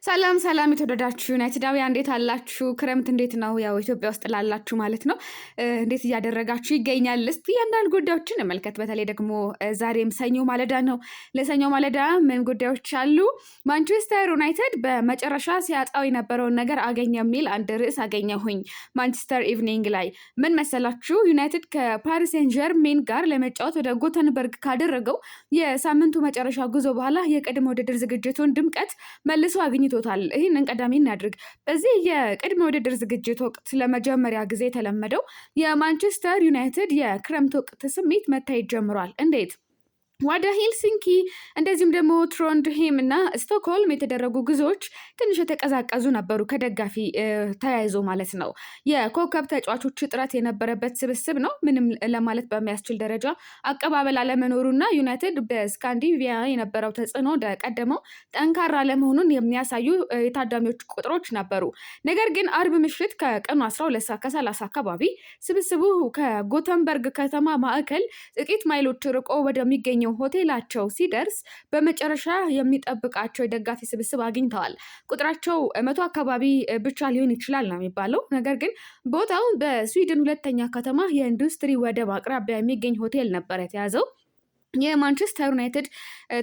ሰላም ሰላም የተወደዳችሁ ዩናይትዳውያን እንዴት አላችሁ? ክረምት እንዴት ነው? ያው ኢትዮጵያ ውስጥ ላላችሁ ማለት ነው። እንዴት እያደረጋችሁ ይገኛል? እስቲ አንዳንድ ጉዳዮችን እንመልከት። በተለይ ደግሞ ዛሬም ሰኞ ማለዳ ነው። ለሰኞ ማለዳ ምን ጉዳዮች አሉ? ማንቸስተር ዩናይትድ በመጨረሻ ሲያጣው የነበረውን ነገር አገኘ የሚል አንድ ርዕስ አገኘሁኝ ማንቸስተር ኢቭኒንግ ላይ። ምን መሰላችሁ? ዩናይትድ ከፓሪስ ሴን ጀርሜን ጋር ለመጫወት ወደ ጎተንበርግ ካደረገው የሳምንቱ መጨረሻ ጉዞ በኋላ የቅድመ ውድድር ዝግጅቱን ድምቀት መልሶ አግኝቶታል። ይህንን ቀዳሚ እናድርግ። በዚህ የቅድመ ውድድር ዝግጅት ወቅት ለመጀመሪያ ጊዜ የተለመደው የማንቸስተር ዩናይትድ የክረምት ወቅት ስሜት መታየት ጀምሯል። እንዴት? ወደ ሄልሲንኪ እንደዚሁም ደግሞ ትሮንድሄም እና ስቶክሆልም የተደረጉ ጉዞዎች ትንሽ የተቀዛቀዙ ነበሩ፣ ከደጋፊ ተያይዞ ማለት ነው። የኮከብ ተጫዋቾች እጥረት የነበረበት ስብስብ ነው። ምንም ለማለት በሚያስችል ደረጃ አቀባበል አለመኖሩና ዩናይትድ በስካንዲቪያ የነበረው ተጽዕኖ እንደቀደመው ጠንካራ አለመሆኑን የሚያሳዩ የታዳሚዎች ቁጥሮች ነበሩ። ነገር ግን አርብ ምሽት ከቀኑ 12:30 አካባቢ ስብስቡ ከጎተንበርግ ከተማ ማዕከል ጥቂት ማይሎች ርቆ ወደሚገኘው ሆቴላቸው ሲደርስ በመጨረሻ የሚጠብቃቸው የደጋፊ ስብስብ አግኝተዋል። ቁጥራቸው 100 አካባቢ ብቻ ሊሆን ይችላል ነው የሚባለው። ነገር ግን ቦታው በስዊድን ሁለተኛ ከተማ የኢንዱስትሪ ወደብ አቅራቢያ የሚገኝ ሆቴል ነበር የተያዘው። የማንቸስተር ዩናይትድ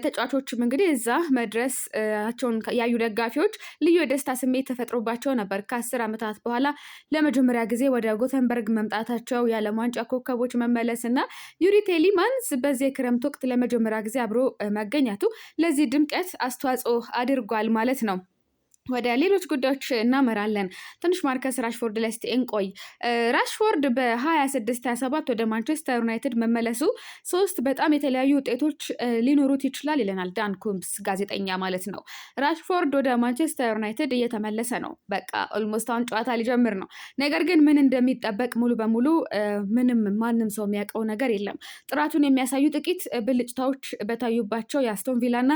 ተጫዋቾችም እንግዲህ እዛ መድረሳቸውን ያዩ ደጋፊዎች ልዩ የደስታ ስሜት ተፈጥሮባቸው ነበር። ከ10 ዓመታት በኋላ ለመጀመሪያ ጊዜ ወደ ጎተንበርግ መምጣታቸው፣ የዓለም ዋንጫ ኮከቦች መመለስ እና ዩሪ ቴሊማንስ በዚህ የክረምት ወቅት ለመጀመሪያ ጊዜ አብሮ መገኘቱ ለዚህ ድምቀት አስተዋጽኦ አድርጓል ማለት ነው። ወደ ሌሎች ጉዳዮች እናመራለን። ትንሽ ማርከስ ራሽፎርድ ላይ እስቲ እንቆይ። ራሽፎርድ በ26-27 ወደ ማንቸስተር ዩናይትድ መመለሱ 3 በጣም የተለያዩ ውጤቶች ሊኖሩት ይችላል ይለናል ዳን ኩምስ ጋዜጠኛ ማለት ነው። ራሽፎርድ ወደ ማንቸስተር ዩናይትድ እየተመለሰ ነው። በቃ ኦልሞስት አሁን ጨዋታ ሊጀምር ነው። ነገር ግን ምን እንደሚጠበቅ ሙሉ በሙሉ ማንም ሰው የሚያውቀው ነገር የለም። ጥራቱን የሚያሳዩ ጥቂት ብልጭታዎች በታዩባቸው የአስቶን ቪላ እና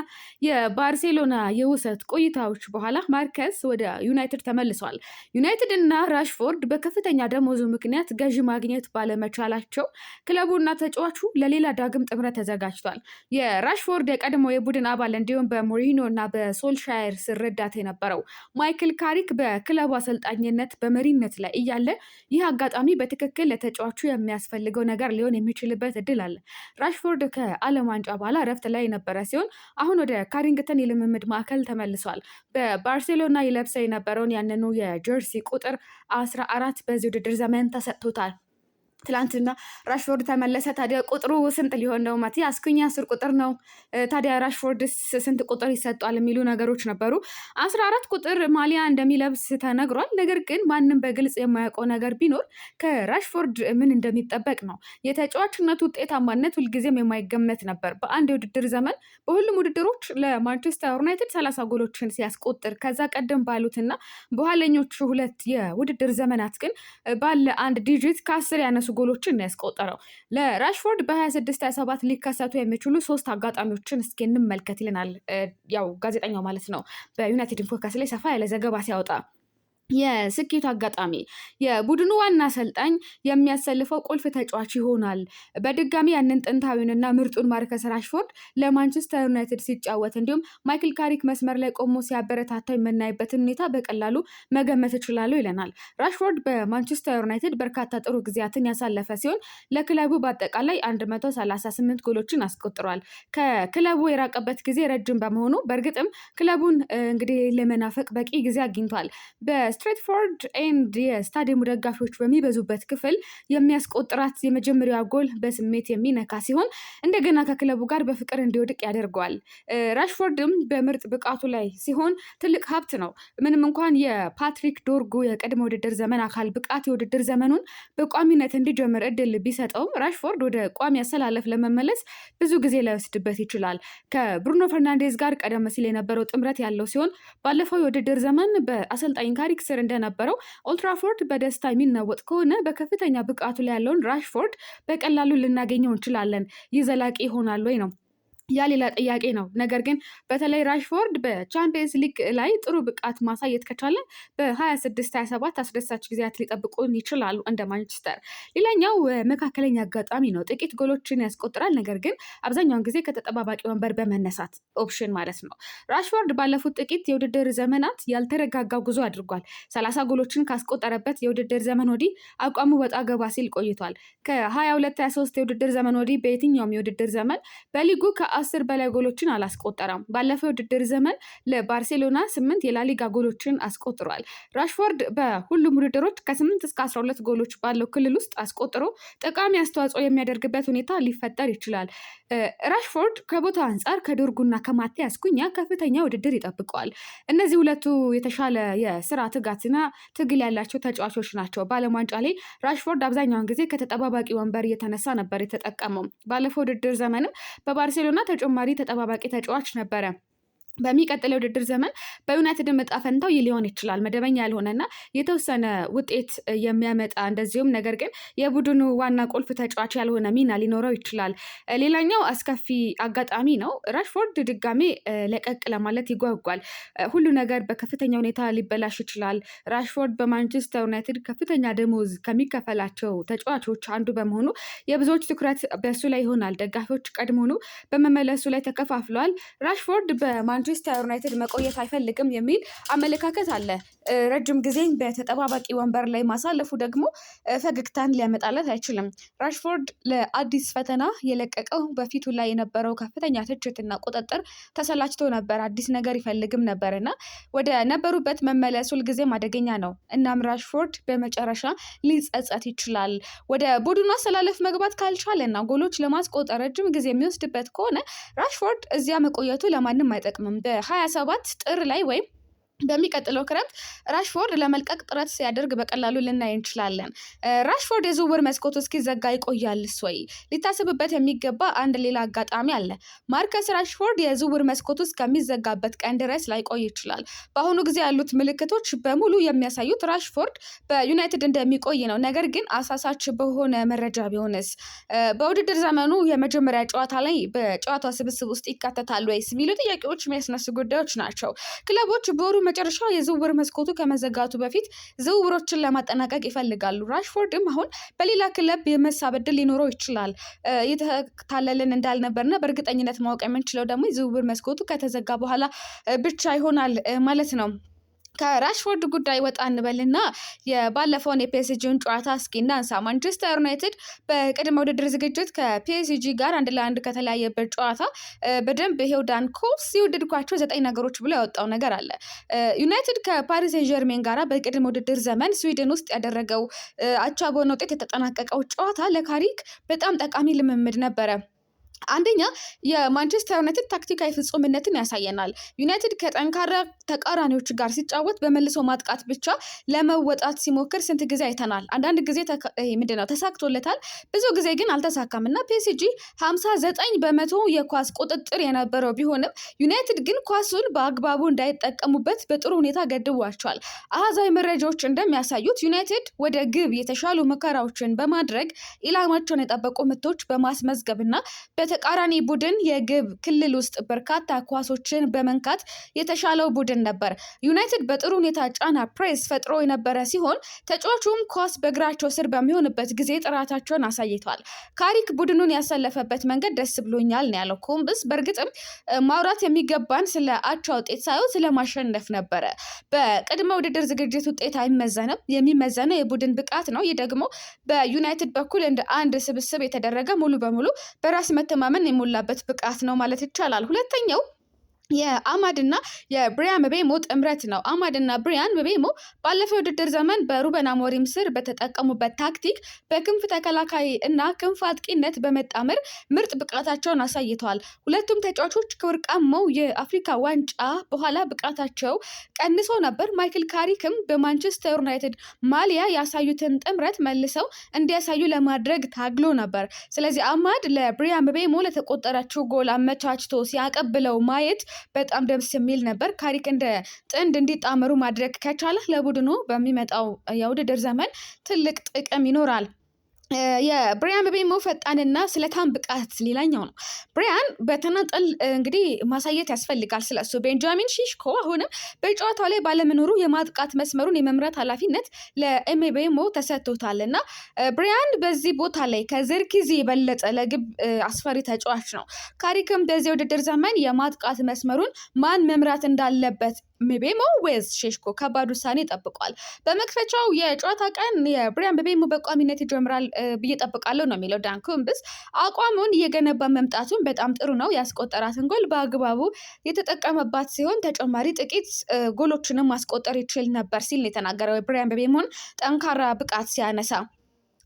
የባርሴሎና የውሰት ቆይታዎች በኋላ ማርከስ ወደ ዩናይትድ ተመልሷል። ዩናይትድ እና ራሽፎርድ በከፍተኛ ደሞዙ ምክንያት ገዢ ማግኘት ባለመቻላቸው ክለቡና ተጫዋቹ ለሌላ ዳግም ጥምረት ተዘጋጅቷል። የራሽፎርድ የቀድሞ የቡድን አባል እንዲሁም በሞሪኖ እና በሶልሻየር ስር ረዳት የነበረው ማይክል ካሪክ በክለቡ አሰልጣኝነት በመሪነት ላይ እያለ ይህ አጋጣሚ በትክክል ለተጫዋቹ የሚያስፈልገው ነገር ሊሆን የሚችልበት እድል አለ። ራሽፎርድ ከዓለም ዋንጫ በኋላ እረፍት ላይ የነበረ ሲሆን አሁን ወደ ካሪንግተን የልምምድ ማዕከል ተመልሷል። በባርሴሎና ይለብሰው የነበረውን ያንኑ የጀርሲ ቁጥር 14 በዚህ ውድድር ዘመን ተሰጥቶታል። ትላንትና ራሽፎርድ ተመለሰ። ታዲያ ቁጥሩ ስንት ሊሆን ነው? ማቲያስ ኩኛ 10 ቁጥር ነው። ታዲያ ራሽፎርድ ስንት ቁጥር ይሰጧል የሚሉ ነገሮች ነበሩ። 14 ቁጥር ማሊያ እንደሚለብስ ተነግሯል። ነገር ግን ማንም በግልጽ የማያውቀው ነገር ቢኖር ከራሽፎርድ ምን እንደሚጠበቅ ነው። የተጫዋችነቱ ውጤታማነት ሁልጊዜም የማይገመት ነበር። በአንድ የውድድር ዘመን በሁሉም ውድድሮች ለማንቸስተር ዩናይትድ 30 ጎሎችን ሲያስቆጥር ከዛ ቀደም ባሉትና በኋለኞቹ 2 የውድድር ዘመናት ግን ባለ አንድ ዲጂት ከ10 ያነሱ ጎሎችን ያስቆጠረው። ለራሽፎርድ በ26-27 ሊከሰቱ የሚችሉ 3 አጋጣሚዎችን እስኪ እንመልከት ይለናል ያው ጋዜጠኛው ማለት ነው በዩናይትድ ፎከስ ላይ ሰፋ ያለ ዘገባ ሲያወጣ። የስኬቱ አጋጣሚ የቡድኑ ዋና አሰልጣኝ የሚያሰልፈው ቁልፍ ተጫዋች ይሆናል። በድጋሚ ያንን ጥንታዊውንና ምርጡን ማርከስ ራሽፎርድ ለማንቸስተር ዩናይትድ ሲጫወት እንዲሁም ማይክል ካሪክ መስመር ላይ ቆሞ ሲያበረታታው የምናይበትን ሁኔታ በቀላሉ መገመት እችላለሁ ይለናል። ራሽፎርድ በማንቸስተር ዩናይትድ በርካታ ጥሩ ጊዜያትን ያሳለፈ ሲሆን ለክለቡ በአጠቃላይ 138 ጎሎችን አስቆጥሯል። ከክለቡ የራቀበት ጊዜ ረጅም በመሆኑ በእርግጥም ክለቡን እንግዲህ ለመናፈቅ በቂ ጊዜ አግኝቷል። ስትሬትፎርድ ኤንድ የስታዲየሙ ደጋፊዎች በሚበዙበት ክፍል የሚያስቆጥራት የመጀመሪያ ጎል በስሜት የሚነካ ሲሆን እንደገና ከክለቡ ጋር በፍቅር እንዲወድቅ ያደርገዋል። ራሽፎርድም በምርጥ ብቃቱ ላይ ሲሆን ትልቅ ሀብት ነው። ምንም እንኳን የፓትሪክ ዶርጉ የቀድሞ ውድድር ዘመን አካል ብቃት የውድድር ዘመኑን በቋሚነት እንዲጀምር እድል ቢሰጠውም ራሽፎርድ ወደ ቋሚ አሰላለፍ ለመመለስ ብዙ ጊዜ ላይወስድበት ይችላል። ከብሩኖ ፈርናንዴዝ ጋር ቀደም ሲል የነበረው ጥምረት ያለው ሲሆን ባለፈው የውድድር ዘመን በአሰልጣኝ ካሪክ ስር እንደነበረው ኦልትራፎርድ በደስታ የሚናወጥ ከሆነ በከፍተኛ ብቃቱ ላይ ያለውን ራሽፎርድ በቀላሉ ልናገኘው እንችላለን። ይህ ዘላቂ ይሆናል ወይ ነው ያ ሌላ ጥያቄ ነው። ነገር ግን በተለይ ራሽፎርድ በቻምፒየንስ ሊግ ላይ ጥሩ ብቃት ማሳየት ከቻለ በ26-27 አስደሳች ጊዜያት ሊጠብቁን ይችላሉ እንደ ማንቸስተር። ሌላኛው መካከለኛ አጋጣሚ ነው። ጥቂት ጎሎችን ያስቆጥራል፣ ነገር ግን አብዛኛውን ጊዜ ከተጠባባቂ ወንበር በመነሳት ኦፕሽን ማለት ነው። ራሽፎርድ ባለፉት ጥቂት የውድድር ዘመናት ያልተረጋጋ ጉዞ አድርጓል። 30 ጎሎችን ካስቆጠረበት የውድድር ዘመን ወዲህ አቋሙ ወጣ ገባ ሲል ቆይቷል። ከ22-23 የውድድር ዘመን ወዲህ በየትኛውም የውድድር ዘመን በሊጉ ከ10 በላይ ጎሎችን አላስቆጠረም። ባለፈው ውድድር ዘመን ለባርሴሎና 8 የላሊጋ ጎሎችን አስቆጥሯል። ራሽፎርድ በሁሉም ውድድሮች ከ8 እስከ 12 ጎሎች ባለው ክልል ውስጥ አስቆጥሮ ጠቃሚ አስተዋጽኦ የሚያደርግበት ሁኔታ ሊፈጠር ይችላል። ራሽፎርድ ከቦታ አንጻር ከዶርጉና ከማቲያስ ኩኛ ከፍተኛ ውድድር ይጠብቀዋል። እነዚህ ሁለቱ የተሻለ የስራ ትጋትና ትግል ያላቸው ተጫዋቾች ናቸው። በዓለም ዋንጫ ላይ ራሽፎርድ አብዛኛውን ጊዜ ከተጠባባቂ ወንበር እየተነሳ ነበር የተጠቀመው። ባለፈው ውድድር ዘመንም በባርሴሎና ተጨማሪ ተጠባባቂ ተጫዋች ነበረ። በሚቀጥለው ውድድር ዘመን በዩናይትድ ዕጣ ፈንታው ሊሆን ይችላል። መደበኛ ያልሆነና የተወሰነ ውጤት የሚያመጣ እንደዚሁም ነገር ግን የቡድኑ ዋና ቁልፍ ተጫዋች ያልሆነ ሚና ሊኖረው ይችላል። ሌላኛው አስከፊ አጋጣሚ ነው። ራሽፎርድ ድጋሜ ለቀቅ ለማለት ይጓጓል። ሁሉ ነገር በከፍተኛ ሁኔታ ሊበላሽ ይችላል። ራሽፎርድ በማንቸስተር ዩናይትድ ከፍተኛ ደሞዝ ከሚከፈላቸው ተጫዋቾች አንዱ በመሆኑ የብዙዎች ትኩረት በሱ ላይ ይሆናል። ደጋፊዎች ቀድሞውኑ በመመለሱ ላይ ተከፋፍለዋል። ራሽፎርድ ማንቸስተር ዩናይትድ መቆየት አይፈልግም የሚል አመለካከት አለ። ረጅም ጊዜ በተጠባባቂ ወንበር ላይ ማሳለፉ ደግሞ ፈገግታን ሊያመጣለት አይችልም። ራሽፎርድ ለአዲስ ፈተና የለቀቀው በፊቱ ላይ የነበረው ከፍተኛ ትችትና ቁጥጥር ተሰላችቶ ነበር። አዲስ ነገር ይፈልግም ነበርና ወደ ነበሩበት መመለስ ሁልጊዜም አደገኛ ነው። እናም ራሽፎርድ በመጨረሻ ሊጸጸት ይችላል። ወደ ቡድኑ አሰላለፍ መግባት ካልቻለና ጎሎች ለማስቆጠር ረጅም ጊዜ የሚወስድበት ከሆነ ራሽፎርድ እዚያ መቆየቱ ለማንም አይጠቅምም። በ27 ጥር ላይ ወይም በሚቀጥለው ክረምት ራሽፎርድ ለመልቀቅ ጥረት ሲያደርግ በቀላሉ ልናይ እንችላለን። ራሽፎርድ የዝውውር መስኮቱ እስኪዘጋ ይቆያልስ ወይ? ሊታሰብበት የሚገባ አንድ ሌላ አጋጣሚ አለ። ማርከስ ራሽፎርድ የዝውውር መስኮቱ እስከሚዘጋበት ቀን ድረስ ላይቆይ ይችላል። በአሁኑ ጊዜ ያሉት ምልክቶች በሙሉ የሚያሳዩት ራሽፎርድ በዩናይትድ እንደሚቆይ ነው። ነገር ግን አሳሳች በሆነ መረጃ ቢሆንስ? በውድድር ዘመኑ የመጀመሪያ ጨዋታ ላይ በጨዋታው ስብስብ ውስጥ ይካተታሉ ወይስ የሚሉ ጥያቄዎች የሚያስነሱ ጉዳዮች ናቸው። ክለቦች በወሩ መጨረሻ የዝውውር መስኮቱ ከመዘጋቱ በፊት ዝውውሮችን ለማጠናቀቅ ይፈልጋሉ። ራሽፎርድም አሁን በሌላ ክለብ የመሳብ ዕድል ሊኖረው ይችላል። የተታለልን እንዳልነበርና በእርግጠኝነት ማወቅ የምንችለው ደግሞ የዝውውር መስኮቱ ከተዘጋ በኋላ ብቻ ይሆናል ማለት ነው። ከራሽፎርድ ጉዳይ ወጣ እንበልና የባለፈውን የፒኤስጂውን ጨዋታ እስኪ እናንሳ። ማንቸስተር ዩናይትድ በቅድመ ውድድር ዝግጅት ከፒኤስጂ ጋር 1-1 ከተለያየበት ጨዋታ በደንብ ይሄው ዳን ኮልስ የወደድኳቸው 9 ነገሮች ብሎ ያወጣው ነገር አለ። ዩናይትድ ከፓሪስ ሴን ዠርሜን ጋር በቅድመ ውድድር ዘመን ስዊድን ውስጥ ያደረገው አቻ በሆነ ውጤት የተጠናቀቀው ጨዋታ ለካሪክ በጣም ጠቃሚ ልምምድ ነበረ። አንደኛ የማንቸስተር ዩናይትድ ታክቲካዊ ፍጹምነትን ያሳየናል። ዩናይትድ ከጠንካራ ተቃራኒዎች ጋር ሲጫወት በመልሶ ማጥቃት ብቻ ለመወጣት ሲሞክር ስንት ጊዜ አይተናል። አንዳንድ ጊዜ ተሳክቶለታል፣ ብዙ ጊዜ ግን አልተሳካም እና ፒኤስጂ 59% የኳስ ቁጥጥር የነበረው ቢሆንም ዩናይትድ ግን ኳሱን በአግባቡ እንዳይጠቀሙበት በጥሩ ሁኔታ ገድቧቸዋል። አሃዛዊ መረጃዎች እንደሚያሳዩት ዩናይትድ ወደ ግብ የተሻሉ ሙከራዎችን በማድረግ ኢላማቸውን የጠበቁ ምቶች በማስመዝገብና ተቃራኒ ቡድን የግብ ክልል ውስጥ በርካታ ኳሶችን በመንካት የተሻለው ቡድን ነበር። ዩናይትድ በጥሩ ሁኔታ ጫና ፕሬስ ፈጥሮ የነበረ ሲሆን ተጫዋቹም ኳስ በእግራቸው ስር በሚሆንበት ጊዜ ጥራታቸውን አሳይተዋል። ካሪክ ቡድኑን ያሰለፈበት መንገድ ደስ ብሎኛል ነው ያለው ኮምብስ። በእርግጥም ማውራት የሚገባን ስለ አቻ ውጤት ሳይሆን ስለ ማሸነፍ ነበረ። በቅድመ ውድድር ዝግጅት ውጤት አይመዘንም፣ የሚመዘነው የቡድን ብቃት ነው። ይህ ደግሞ በዩናይትድ በኩል እንደ አንድ ስብስብ የተደረገ ሙሉ በሙሉ በራስ መተማመን የሞላበት ብቃት ነው ማለት ይቻላል። ሁለተኛው የአማድና የብሪያን ምቤሞ ጥምረት ነው። አማድና ብሪያን ምቤሞ ባለፈው ውድድር ዘመን በሩበን አሞሪም ስር በተጠቀሙበት ታክቲክ በክንፍ ተከላካይ እና ክንፍ አጥቂነት በመጣመር ምርጥ ብቃታቸውን አሳይተዋል። ሁለቱም ተጫዋቾች ከወርቃማው የአፍሪካ ዋንጫ በኋላ ብቃታቸው ቀንሶ ነበር። ማይክል ካሪክም በማንቸስተር ዩናይትድ ማሊያ ያሳዩትን ጥምረት መልሰው እንዲያሳዩ ለማድረግ ታግሎ ነበር። ስለዚህ አማድ ለብሪያን ምቤሞ ለተቆጠረችው ጎል አመቻችቶ ሲያቀብለው ማየት በጣም ደስ የሚል ነበር። ካሪክ እንደ ጥንድ እንዲጣመሩ ማድረግ ከቻለ ለቡድኑ በሚመጣው የውድድር ዘመን ትልቅ ጥቅም ይኖራል። የብሪያን ምቤሞ ፈጣንና ስለታም ብቃት ሌላኛው ነው። ብሪያን በተናጠል እንግዲህ ማሳየት ያስፈልጋል ስለሱ። ቤንጃሚን ሺሽኮ አሁንም በጨዋታው ላይ ባለመኖሩ የማጥቃት መስመሩን የመምራት ኃላፊነት ለኤምቤሞ ተሰጥቶታል እና ብሪያን በዚህ ቦታ ላይ ከዘርኪዚ የበለጠ ለግብ አስፈሪ ተጫዋች ነው። ካሪክም በዚህ ውድድር ዘመን የማጥቃት መስመሩን ማን መምራት እንዳለበት ምቤሞ ወይስ ሼሽኮ ከባድ ውሳኔ ጠብቋል። በመክፈቻው የጨዋታ ቀን የብሪያን ምቤሞ በቋሚነት ይጀምራል ብዬ ጠብቃለሁ ነው የሚለው ዳን ኩምብስ። አቋሙን እየገነባ መምጣቱን በጣም ጥሩ ነው። ያስቆጠራትን ጎል በአግባቡ የተጠቀመባት ሲሆን ተጨማሪ ጥቂት ጎሎችንም ማስቆጠር ይችል ነበር ሲል የተናገረው የብሪያን ምቤሞን ጠንካራ ብቃት ሲያነሳ።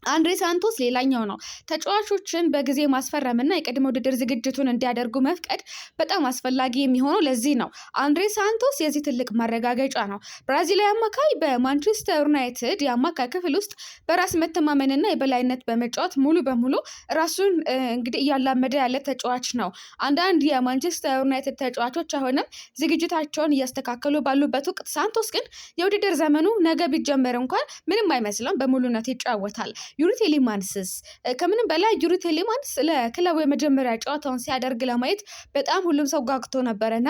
አንድሬ ሳንቶስ ሌላኛው ነው። ተጫዋቾችን በጊዜ ማስፈረምና የቅድመ ውድድር ዝግጅቱን እንዲያደርጉ መፍቀድ በጣም አስፈላጊ የሚሆነው ለዚህ ነው። አንድሬ ሳንቶስ የዚህ ትልቅ ማረጋገጫ ነው። ብራዚላዊ አማካይ በማንቸስተር ዩናይትድ የአማካይ ክፍል ውስጥ በራስ መተማመንና የበላይነት በመጫወት ሙሉ በሙሉ ራሱን እንግዲህ እያላመደ ያለ ተጫዋች ነው። አንዳንድ የማንቸስተር ዩናይትድ ተጫዋቾች አሁንም ዝግጅታቸውን እያስተካከሉ ባሉበት ወቅት ሳንቶስ ግን የውድድር ዘመኑ ነገ ቢጀመር እንኳን ምንም አይመስልም፣ በሙሉነት ይጫወታል። ዩሪ ቴሌማንስስ ከምንም በላይ ዩሪ ቴሌማንስ ለክለቡ የመጀመሪያ ጨዋታውን ሲያደርግ ለማየት በጣም ሁሉም ሰው ጓግቶ ነበረና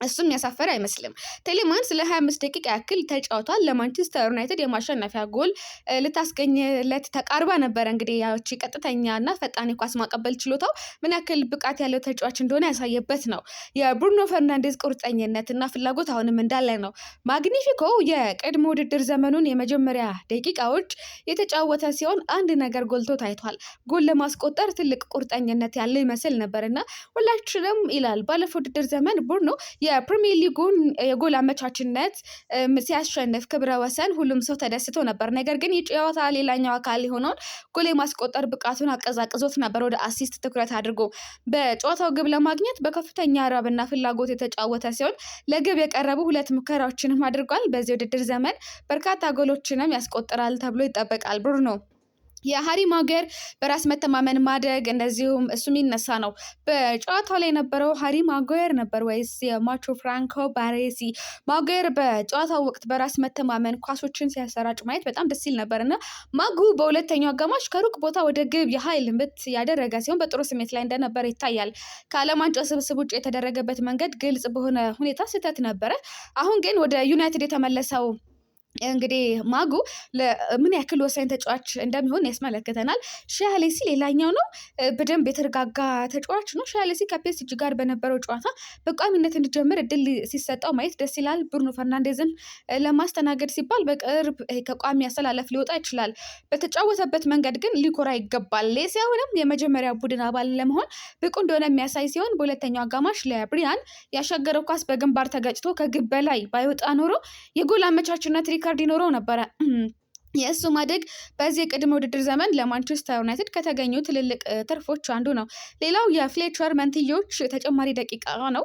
እሱም ያሳፈረ አይመስልም። ቴሌማንስ ለ25 ደቂቃ ያክል ተጫውቷል። ለማንቸስተር ዩናይትድ የማሸነፊያ ጎል ልታስገኝለት ተቃርባ ነበረ። እንግዲህ ያቺ ቀጥተኛ እና ፈጣን የኳስ ማቀበል ችሎታው ምን ያክል ብቃት ያለው ተጫዋች እንደሆነ ያሳየበት ነው። የብሩኖ ፈርናንዴዝ ቁርጠኝነት እና ፍላጎት አሁንም እንዳለ ነው። ማግኒፊኮ የቅድመ ውድድር ዘመኑን የመጀመሪያ ደቂቃዎች የተጫወተ ሲሆን አንድ ነገር ጎልቶ ታይቷል። ጎል ለማስቆጠር ትልቅ ቁርጠኝነት ያለው ይመስል ነበር እና ሁላችንም ይላል ባለፈው ውድድር ዘመን ብሩኖ የፕሪሚየር ሊጉን የጎል አመቻችነት ሲያሸንፍ ክብረ ወሰን ሁሉም ሰው ተደስቶ ነበር። ነገር ግን የጨዋታ ሌላኛው አካል የሆነውን ጎል የማስቆጠር ብቃቱን አቀዛቅዞት ነበር። ወደ አሲስት ትኩረት አድርጎ በጨዋታው ግብ ለማግኘት በከፍተኛ ራብና ፍላጎት የተጫወተ ሲሆን ለግብ የቀረቡ 2 ሙከራዎችንም አድርጓል። በዚህ ውድድር ዘመን በርካታ ጎሎችንም ያስቆጥራል ተብሎ ይጠበቃል ብሩኖ። የሃሪ ማጉዌር በራስ መተማመን ማደግ እንደዚሁም እሱ የሚነሳ ነው። በጨዋታው ላይ የነበረው ሃሪ ማጉዌር ነበር ወይስ የማቾ ፍራንኮ ባሬሲ? ማጉዌር በጨዋታው ወቅት በራስ መተማመን ኳሶችን ሲያሰራጭ ማየት በጣም ደስ ይል ነበር እና ማጉ በሁለተኛው አጋማሽ ከሩቅ ቦታ ወደ ግብ የኃይል ምት ያደረገ ሲሆን በጥሩ ስሜት ላይ እንደነበረ ይታያል። ከዓለም ዋንጫ ስብስብ ውጭ የተደረገበት መንገድ ግልጽ በሆነ ሁኔታ ስህተት ነበረ። አሁን ግን ወደ ዩናይትድ የተመለሰው እንግዲህ ማጉ ምን ያክል ወሳኝ ተጫዋች እንደሚሆን ያስመለክተናል። ሻሌሲ ሌላኛው ነው። በደንብ የተረጋጋ ተጫዋች ነው። ሻሌሲ ከፒኤስጂ ጋር በነበረው ጨዋታ በቋሚነት እንዲጀምር እድል ሲሰጠው ማየት ደስ ይላል። ብሩኖ ፈርናንዴዝን ለማስተናገድ ሲባል በቅርብ ከቋሚ አሰላለፍ ሊወጣ ይችላል። በተጫወተበት መንገድ ግን ሊኮራ ይገባል። ሌሲ አሁንም የመጀመሪያ ቡድን አባል ለመሆን ብቁ እንደሆነ የሚያሳይ ሲሆን በሁለተኛው አጋማሽ ለብሪያን ያሻገረው ኳስ በግንባር ተገጭቶ ከግብ በላይ ባይወጣ ኖሮ የጎል አመቻችነት ሪካርድ ይኖረው ነበረ። የእሱ ማደግ በዚህ የቅድመ ውድድር ዘመን ለማንቸስተር ዩናይትድ ከተገኙ ትልልቅ ትርፎች አንዱ ነው። ሌላው የፍሌቸር መንትዮች ተጨማሪ ደቂቃ ነው።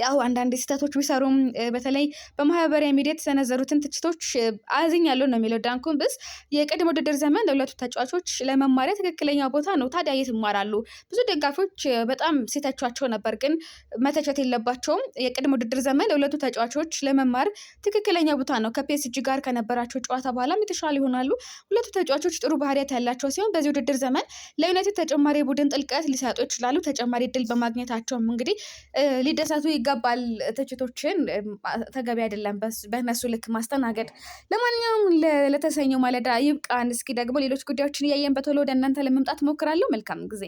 ያው አንዳንድ ስህተቶች ቢሰሩም በተለይ በማህበራዊ ሚዲያ የተሰነዘሩትን ትችቶች አዝኛለሁ ነው የሚለው ዳን ኩምብስ። የቅድመ ውድድር ዘመን ለሁለቱ ተጫዋቾች ለመማሪያ ትክክለኛ ቦታ ነው። ታዲያ የት ይማራሉ? ብዙ ደጋፊዎች በጣም ሲተቿቸው ነበር፣ ግን መተቸት የለባቸውም። የቅድመ ውድድር ዘመን ለሁለቱ ተጫዋቾች ለመማር ትክክለኛ ቦታ ነው። ከፒኤስጂ ጋር ከነበራቸው ጨዋታ በኋላ የተሻለ ይሆናሉ። ሁለቱ ተጫዋቾች ጥሩ ባህሪያት ያላቸው ሲሆን በዚህ ውድድር ዘመን ለዩናይትድ ተጨማሪ ቡድን ጥልቀት ሊሰጡ ይችላሉ። ተጨማሪ እድል በማግኘታቸውም እንግዲህ ሊደሰቱ ይገባል። ትችቶችን ተገቢ አይደለም በእነሱ ልክ ማስተናገድ። ለማንኛውም ለተሰኘው ማለዳ ይብቃን። እስኪ ደግሞ ሌሎች ጉዳዮችን እያየን በቶሎ ወደ እናንተ ለመምጣት ሞክራለሁ። መልካም ጊዜ